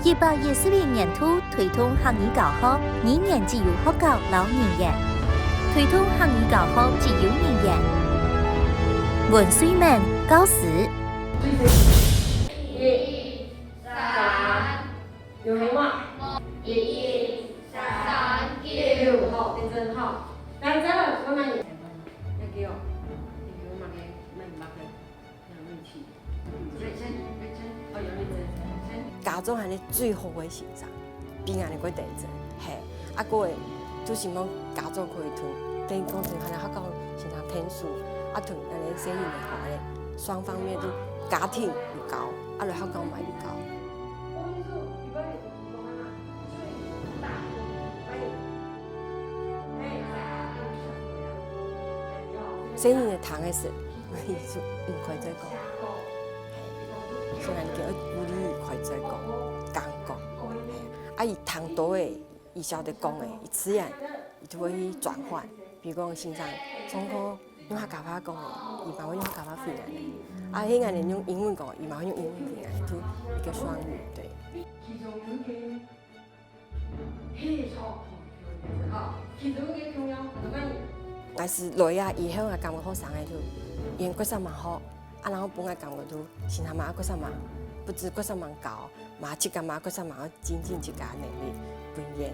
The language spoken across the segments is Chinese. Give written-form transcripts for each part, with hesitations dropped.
121年度推动客语教学，2年自由学校老年人，推动客语教学自由年人。文水文教师。1、3，有黑吗？1、3、9，好，认真好。来，再来，慢慢演。要给我，你给我慢点，慢点，要认真。认真，哦，要认真。家长係你最好嘅成長，邊個你決定啫？係，啊個就是講家長可以同，等於講同係你學校成長天數，啊同人哋生意嚟講咧，雙方面都家庭越高，啊你學校咪越高。生意嘅談嘅時，我哋就唔可以再講。雖然叫鼓勵快再講，講講，啊伊談多誒，伊曉得講誒，伊自然伊就會去轉換。比如講先生，中科用客家話講誒，伊嘛會用客家話訓人誒，啊迄個人用英文講，伊嘛會用英文訓人，就一個雙語對。其中有一個黑潮，好，其中一個重要，怎麼樣？但是來啊，以後我感覺好上來就，因決心蠻好。啊，然後本來感覺都先他媽決心蠻，不止決心蠻高，嘛即個嘛決心蠻要精進自家能力，不嚴，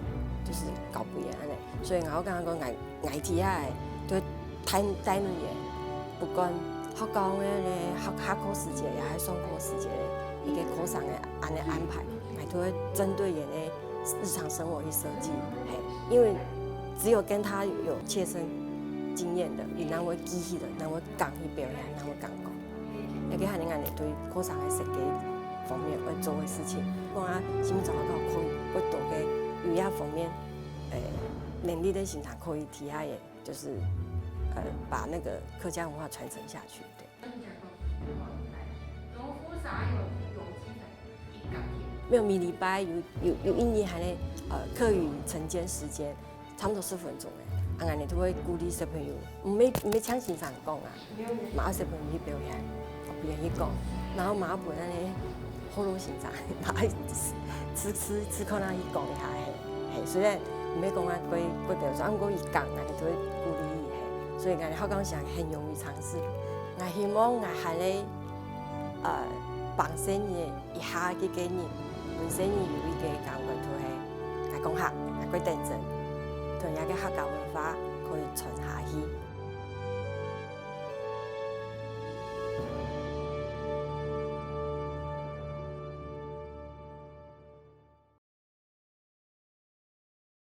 就是搞不嚴安尼。所以我感覺講IT啊，都睇女嘢，不管學校嘅下課時間也係上課時間，一個課上嘅安尼安排，都會針對人嘅日常生活去設計，係，因為只有跟他有切身經驗的，伊能會記起的，能會講去表現，能會講講。也給下人哋對課上嘅設計方面會做嘅事情，講啊，什麼狀況可以會多嘅語言方面，能力的形成可以提下也，就是把那個客家文化傳承下去。對。沒有，每禮拜有一年係咧，課餘晨間時間，差不多10分鐘嘅，啊，我哋都會鼓勵小朋友，唔係搶先生講啊，馬小朋友去表現。別人去講，然後馬本咧好多現場，馬此刻那去講一下係，雖然唔係講啊佢表彰，我一講啊，你都會鼓勵伊係，所以我哋香港人很容易嘗試。我希望我係咧幫生意一下嘅經驗，本身有一個感覺就係我講客，我認真，同人嘅客家文化可以傳下去。